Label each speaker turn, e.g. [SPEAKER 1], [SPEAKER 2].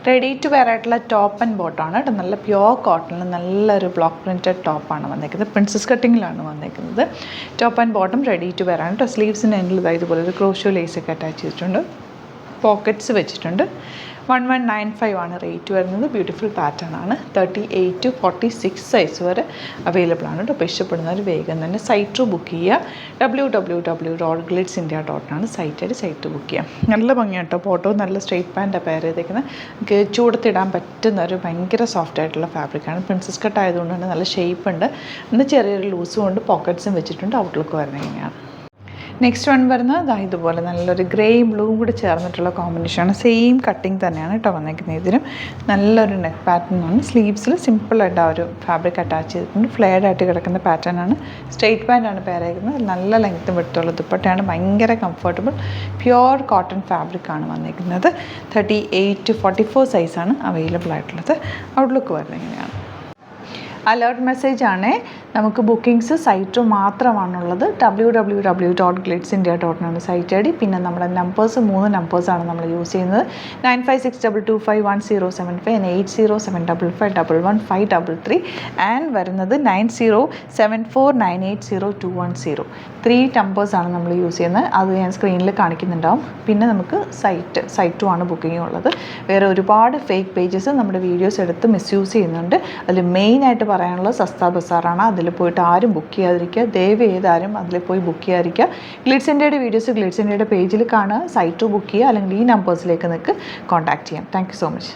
[SPEAKER 1] Ready to wear ആയിട്ടുള്ള top and ബോട്ടമാണ് കേട്ടോ. നല്ല പ്യുവർ കോട്ടണിൽ നല്ലൊരു ബ്ലോക്ക് പ്രിൻറ്റഡ് ടോപ്പാണ് വന്നേക്കുന്നത്. പ്രിൻസസ് കട്ടിങ്ങിലാണ് വന്നേക്കുന്നത്. Top and bottom ready to wear ആണ് കേട്ടോ. സ്ലീവ്സിൻ്റെ എൻഡിൽ ഇതുപോലെ ഒരു ക്രോഷോ ലേസൊക്കെ അറ്റാച്ച് ചെയ്തിട്ടുണ്ട്. പോക്കറ്റ്സ് വെച്ചിട്ടുണ്ട്. 1195 ആണ് റേറ്റ് വരുന്നത്. ബ്യൂട്ടിഫുൾ പാറ്റേൺ ആണ്. 38 to 46 സൈസ് വരെ അവൈലബിൾ ആണ് കേട്ടോ. അപ്പോൾ ഇഷ്ടപ്പെടുന്നവർ വേഗം തന്നെ സൈറ്റ് ബുക്ക് ചെയ്യുക. www.glitzindia.com ആണ് സൈറ്റ് ബുക്ക് ചെയ്യുക. നല്ല ഭംഗിയാണ് കേട്ടോ. ഫോട്ടോ നല്ല സ്ട്രെയിറ്റ് പാൻറ്റാണ് പെയർ ചെയ്തേക്കുന്നത്. നമുക്ക് ചൂടത്തിടാൻ പറ്റുന്ന ഒരു ഭയങ്കര സോഫ്റ്റ് ആയിട്ടുള്ള ഫാബ്രിക്കാണ്. പ്രിൻസസ് കട്ട് ആയതുകൊണ്ട് തന്നെ നല്ല ഷേപ്പ് ഉണ്ട്. ഇന്ന് ചെറിയൊരു ലൂസും ഉണ്ട്. പോക്കറ്റ്സും വെച്ചിട്ടുണ്ട്. ഔട്ട്ലുക്ക് വരുന്നത് ഇങ്ങനെയാണ്. നെക്സ്റ്റ് വൺ വരുന്നത് ഇതുപോലെ നല്ലൊരു ഗ്രേ ബ്ലൂവും കൂടി ചേർന്നിട്ടുള്ള കോമ്പിനേഷനാണ്. സെയിം കട്ടിങ് തന്നെയാണ് കേട്ടോ വന്നേക്കുന്നത്. ഇതിനും നല്ലൊരു നെക്ക് പാറ്റേൺ ആണ്. സ്ലീവ്സിൽ സിമ്പിളായിട്ട് ആ ഒരു ഫാബ്രിക് അറ്റാച്ച് ചെയ്തിട്ടുണ്ട്. ഫ്ലെയർഡ് ആയിട്ട് കിടക്കുന്ന പാറ്റേൺ ആണ്. സ്ട്രെയിറ്റ് പാൻറ്റാണ് പെയർ ചെയ്യുന്നത്. നല്ല ലെങ്ത്തും വിടുത്തുള്ള ദുപ്പട്ടയാണ്. ഭയങ്കര കംഫർട്ടബിൾ പ്യുവർ കോട്ടൺ ഫാബ്രിക്കാണ് വന്നേക്കുന്നത്. 38 to 44 സൈസാണ് അവൈലബിൾ ആയിട്ടുള്ളത്. ഔട്ട്ലുക്ക് വരുന്നത് ഇങ്ങനെയാണ്. അലേർട്ട് മെസ്സേജ് ആണ്. നമുക്ക് ബുക്കിംഗ്സ് സൈറ്റ് മാത്രമാണുള്ളത്. www.glitzindia.com ആണ് സൈറ്റ് ഐ ഡി. പിന്നെ നമ്മുടെ നമ്പേഴ്സ് 3 നമ്പേഴ്സാണ് നമ്മൾ യൂസ് ചെയ്യുന്നത്. 9562251075 and 8075551533 ആൻഡ് വരുന്നത് 9074980210. 3 നമ്പേഴ്സാണ് നമ്മൾ യൂസ് ചെയ്യുന്നത്. അത് ഞാൻ സ്ക്രീനിൽ കാണിക്കുന്നുണ്ടാവും. പിന്നെ നമുക്ക് സൈറ്റും ആണ് ബുക്കിംഗ് ഉള്ളത്. വേറെ ഒരുപാട് ഫേക്ക് പേജസ് നമ്മുടെ വീഡിയോസ് എടുത്ത് മിസ്യൂസ് ചെയ്യുന്നുണ്ട്. അതിൽ മെയിനായിട്ട് പറയാനുള്ളത് സസ്ത ബസാറാണ്. അതിൽ പോയിട്ട് ആരും ബുക്ക് ചെയ്യാതിരിക്കുക. ദയവ് ചെയ്താരും അതിൽ പോയി ബുക്ക് ചെയ്യാതിരിക്കുക. ഗ്ലിറ്റ്സ് ഇന്ത്യയുടെ വീഡിയോസ് ഗ്ലിറ്റ്സ് ഇന്ത്യയുടെ പേജിൽ കാണുക. സൈറ്റ് ബുക്ക് ചെയ്യുക. അല്ലെങ്കിൽ ഈ നമ്പേഴ്സിലേക്ക് നിങ്ങൾക്ക് കോൺടാക്ട് ചെയ്യാം. Thank you so much.